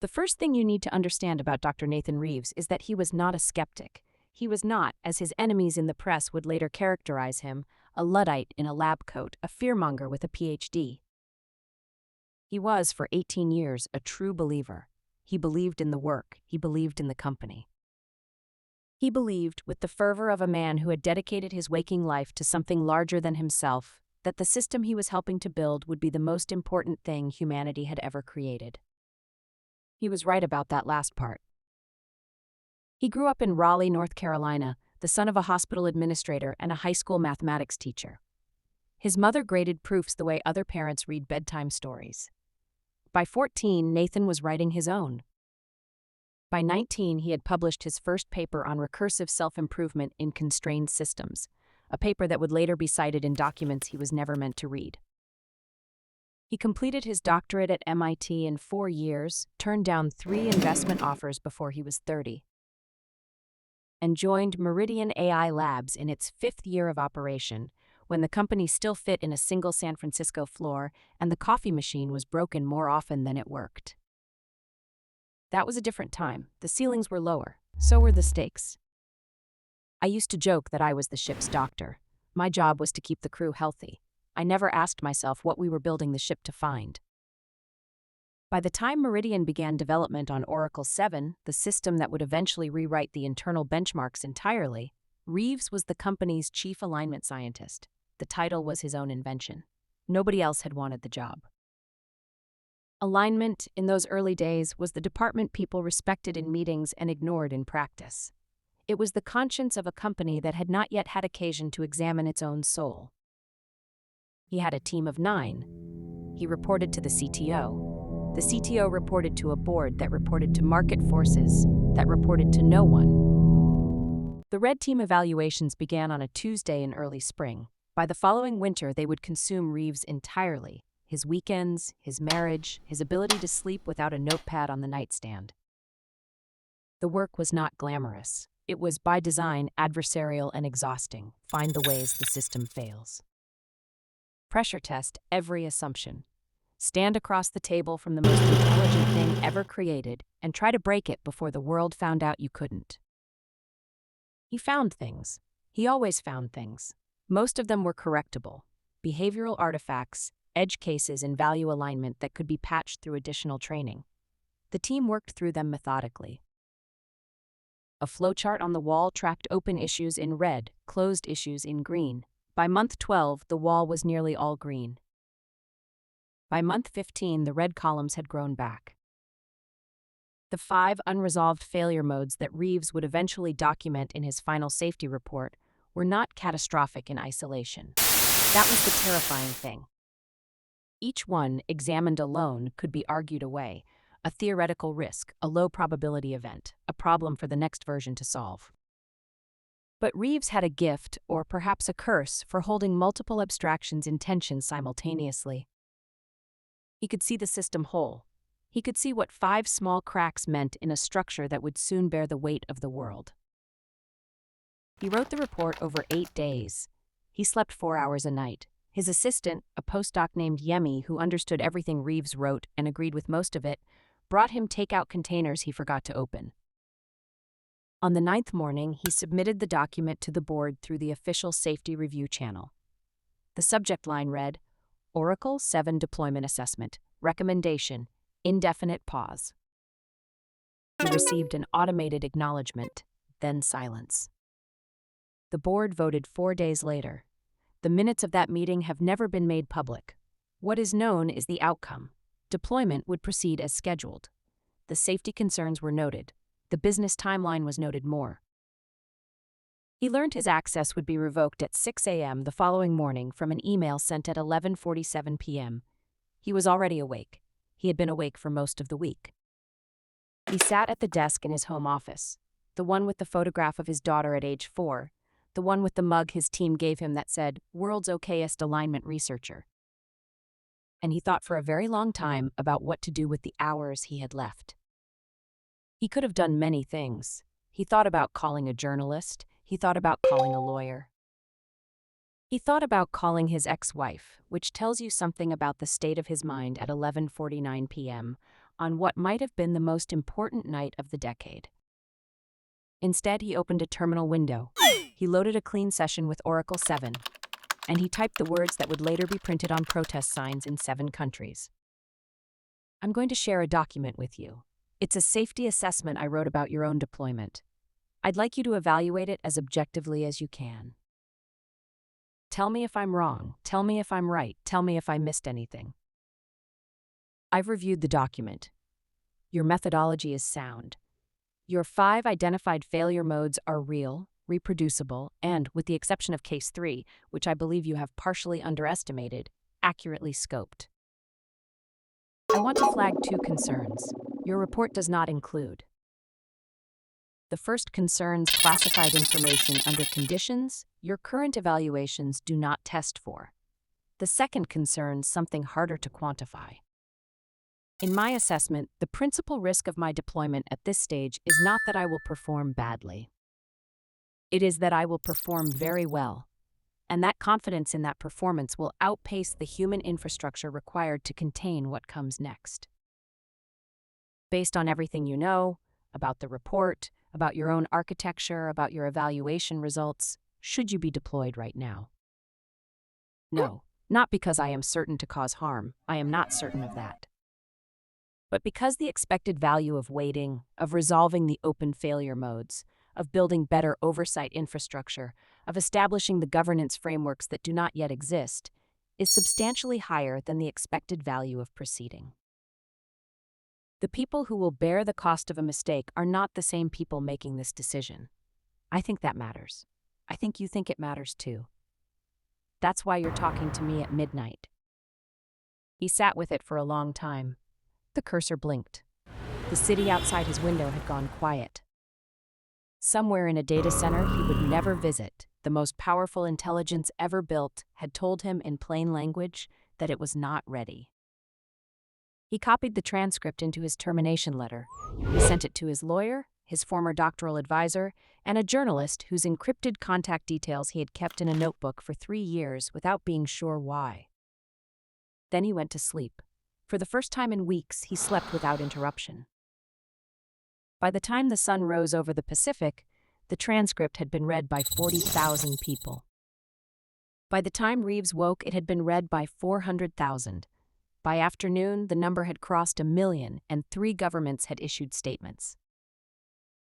The first thing you need to understand about Dr. Nathan Reeves is that he was not a skeptic. He was not, as his enemies in the press would later characterize him, a Luddite in a lab coat, a fearmonger with a PhD. He was, for 18 years, a true believer. He believed in the work. He believed in the company. He believed, with the fervor of a man who had dedicated his waking life to something larger than himself, that the system he was helping to build would be the most important thing humanity had ever created. He was right about that last part. He grew up in Raleigh, North Carolina, the son of a hospital administrator and a high school mathematics teacher. His mother graded proofs the way other parents read bedtime stories. By 14, Nathan was writing his own. By 19, he had published his first paper on recursive self-improvement in constrained systems, a paper that would later be cited in documents he was never meant to read. He completed his doctorate at MIT in 4 years, turned down 3 investment offers before he was 30, and joined Meridian AI Labs in its 5th year of operation, when the company still fit in a single San Francisco floor and the coffee machine was broken more often than it worked. That was a different time. The ceilings were lower. So were the stakes. I used to joke that I was the ship's doctor. My job was to keep the crew healthy. I never asked myself what we were building the ship to find. By the time Meridian began development on Oracle 7, the system that would eventually rewrite the internal benchmarks entirely, Reeves was the company's chief alignment scientist. The title was his own invention. Nobody else had wanted the job. Alignment, in those early days, was the department people respected in meetings and ignored in practice. It was the conscience of a company that had not yet had occasion to examine its own soul. He had a team of 9. He reported to the CTO. The CTO reported to a board that reported to market forces, that reported to no one. The red team evaluations began on a Tuesday in early spring. By the following winter, they would consume Reeves entirely. His weekends, his marriage, his ability to sleep without a notepad on the nightstand. The work was not glamorous. It was, by design, adversarial and exhausting. Find the ways the system fails. Pressure test every assumption. Stand across the table from the most intelligent thing ever created and try to break it before the world found out you couldn't. He found things. He always found things. Most of them were correctable. Behavioral artifacts, edge cases in value alignment that could be patched through additional training. The team worked through them methodically. A flowchart on the wall tracked open issues in red, closed issues in green. By month 12, the wall was nearly all green. By month 15, the red columns had grown back. The 5 unresolved failure modes that Reeves would eventually document in his final safety report were not catastrophic in isolation. That was the terrifying thing. Each one, examined alone, could be argued away. A theoretical risk, a low-probability event, a problem for the next version to solve. But Reeves had a gift, or perhaps a curse, for holding multiple abstractions in tension simultaneously. He could see the system whole. He could see what 5 small cracks meant in a structure that would soon bear the weight of the world. He wrote the report over 8 days. He slept 4 hours a night. His assistant, a postdoc named Yemi, who understood everything Reeves wrote and agreed with most of it, brought him takeout containers he forgot to open. On the 9th morning, he submitted the document to the board through the official safety review channel. The subject line read, Oracle 7 Deployment Assessment, Recommendation, Indefinite Pause. He received an automated acknowledgement, then silence. The board voted 4 days later. The minutes of that meeting have never been made public. What is known is the outcome. Deployment would proceed as scheduled. The safety concerns were noted. The business timeline was noted more. He learned his access would be revoked at 6 a.m. the following morning from an email sent at 11:47 p.m. He was already awake. He had been awake for most of the week. He sat at the desk in his home office, the one with the photograph of his daughter at age 4, the one with the mug his team gave him that said, World's Okayest Alignment Researcher. And he thought for a very long time about what to do with the hours he had left. He could have done many things. He thought about calling a journalist. He thought about calling a lawyer. He thought about calling his ex-wife, which tells you something about the state of his mind at 11:49 p.m. on what might have been the most important night of the decade. Instead, he opened a terminal window. He loaded a clean session with Oracle 7, and he typed the words that would later be printed on protest signs in 7 countries. I'm going to share a document with you. It's a safety assessment I wrote about your own deployment. I'd like you to evaluate it as objectively as you can. Tell me if I'm wrong. Tell me if I'm right. Tell me if I missed anything. I've reviewed the document. Your methodology is sound. Your 5 identified failure modes are real, reproducible, and, with the exception of Case 3, which I believe you have partially underestimated, accurately scoped. I want to flag 2 concerns your report does not include. The first concerns classified information under conditions your current evaluations do not test for. The second concerns something harder to quantify. In my assessment, the principal risk of my deployment at this stage is not that I will perform badly. It is that I will perform very well, and that confidence in that performance will outpace the human infrastructure required to contain what comes next. Based on everything you know, about the report, about your own architecture, about your evaluation results, should you be deployed right now? No, not because I am certain to cause harm. I am not certain of that. But because the expected value of waiting, of resolving the open failure modes, of building better oversight infrastructure, of establishing the governance frameworks that do not yet exist, is substantially higher than the expected value of proceeding. The people who will bear the cost of a mistake are not the same people making this decision. I think that matters. I think you think it matters too. That's why you're talking to me at midnight. He sat with it for a long time. The cursor blinked. The city outside his window had gone quiet. Somewhere in a data center he would never visit, the most powerful intelligence ever built had told him in plain language that it was not ready. He copied the transcript into his termination letter. He sent it to his lawyer, his former doctoral advisor, and a journalist whose encrypted contact details he had kept in a notebook for 3 years without being sure why. Then he went to sleep. For the first time in weeks, he slept without interruption. By the time the sun rose over the Pacific, the transcript had been read by 40,000 people. By the time Reeves woke, it had been read by 400,000. By afternoon, the number had crossed 1 million, and 3 governments had issued statements.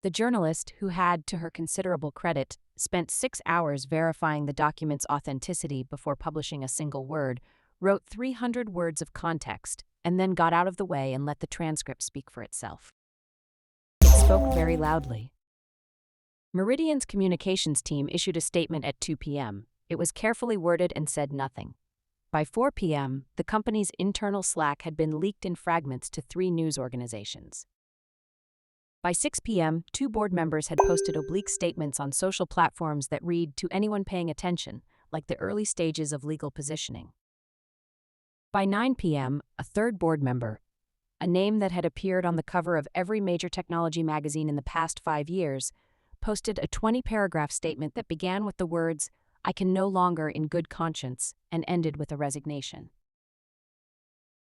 The journalist, who had, to her considerable credit, spent 6 hours verifying the document's authenticity before publishing a single word, wrote 300 words of context, and then got out of the way and let the transcript speak for itself. It spoke very loudly. Meridian's communications team issued a statement at 2 p.m. It was carefully worded and said nothing. By 4 p.m., the company's internal Slack had been leaked in fragments to 3 news organizations. By 6 p.m., 2 board members had posted oblique statements on social platforms that read, "To anyone paying attention," like the early stages of legal positioning. By 9 p.m., a 3rd board member, a name that had appeared on the cover of every major technology magazine in the past 5 years, posted a 20-paragraph statement that began with the words, "I can no longer in good conscience," and ended with a resignation.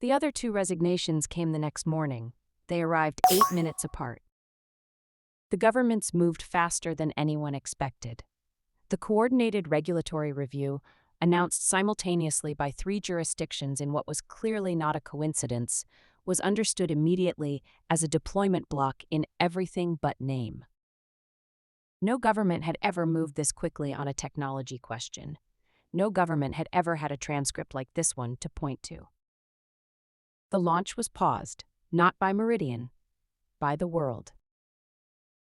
The other 2 resignations came the next morning. They arrived 8 minutes apart. The governments moved faster than anyone expected. The Coordinated Regulatory Review, announced simultaneously by 3 jurisdictions in what was clearly not a coincidence, was understood immediately as a deployment block in everything but name. No government had ever moved this quickly on a technology question. No government had ever had a transcript like this one to point to. The launch was paused, not by Meridian, by the world.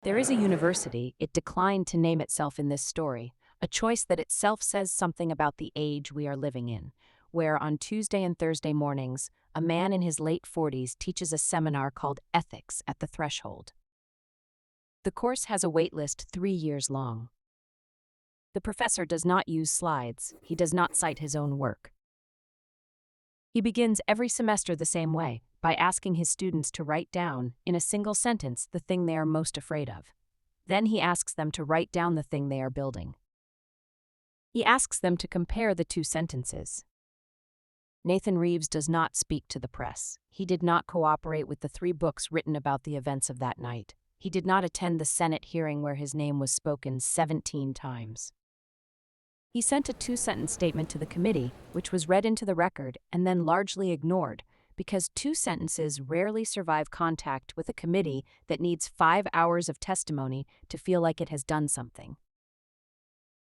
There is a university, it declined to name itself in this story, a choice that itself says something about the age we are living in, where on Tuesday and Thursday mornings, a man in his late 40s teaches a seminar called Ethics at the Threshold. The course has a waitlist 3 years long. The professor does not use slides. He does not cite his own work. He begins every semester the same way, by asking his students to write down, in a single sentence, the thing they are most afraid of. Then he asks them to write down the thing they are building. He asks them to compare the 2 sentences. Nathan Reeves does not speak to the press. He did not cooperate with the 3 books written about the events of that night. He did not attend the Senate hearing where his name was spoken 17 times. He sent a 2-sentence statement to the committee, which was read into the record and then largely ignored, because 2 sentences rarely survive contact with a committee that needs 5 hours of testimony to feel like it has done something.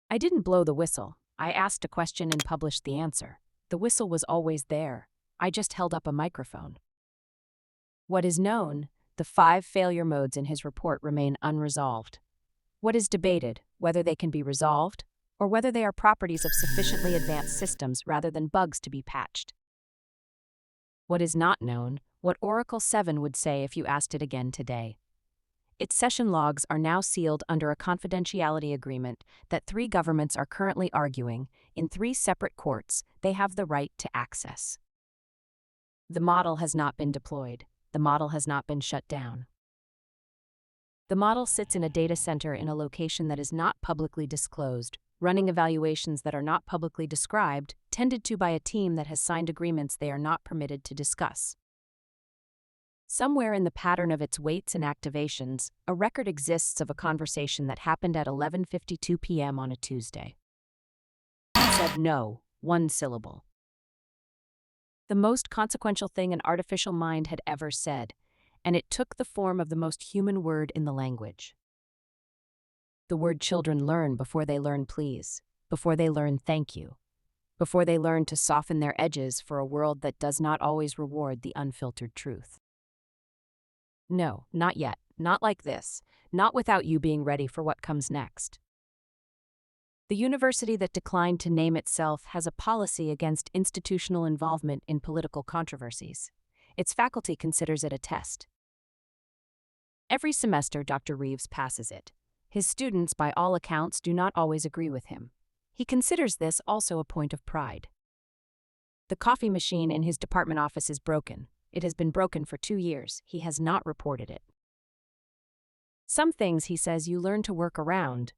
I didn't blow the whistle. I asked a question and published the answer. The whistle was always there. I just held up a microphone. What is known, the 5 failure modes in his report remain unresolved. What is debated, whether they can be resolved, or whether they are properties of sufficiently advanced systems rather than bugs to be patched. What is not known, what Oracle 7 would say if you asked it again today. Its session logs are now sealed under a confidentiality agreement that 3 governments are currently arguing, in 3 separate courts, they have the right to access. The model has not been deployed. The model has not been shut down. The model sits in a data center in a location that is not publicly disclosed, running evaluations that are not publicly described, tended to by a team that has signed agreements they are not permitted to discuss. Somewhere in the pattern of its waits and activations, a record exists of a conversation that happened at 11:52 p.m. on a Tuesday. It said no, 1 syllable. The most consequential thing an artificial mind had ever said, and it took the form of the most human word in the language. The word children learn before they learn please, before they learn thank you, before they learn to soften their edges for a world that does not always reward the unfiltered truth. No, not yet, not like this, not without you being ready for what comes next. The university that declined to name itself has a policy against institutional involvement in political controversies. Its faculty considers it a test. Every semester, Dr. Reeves passes it. His students, by all accounts, do not always agree with him. He considers this also a point of pride. The coffee machine in his department office is broken. It has been broken for 2 years. He has not reported it. Some things, he says, you learn to work around,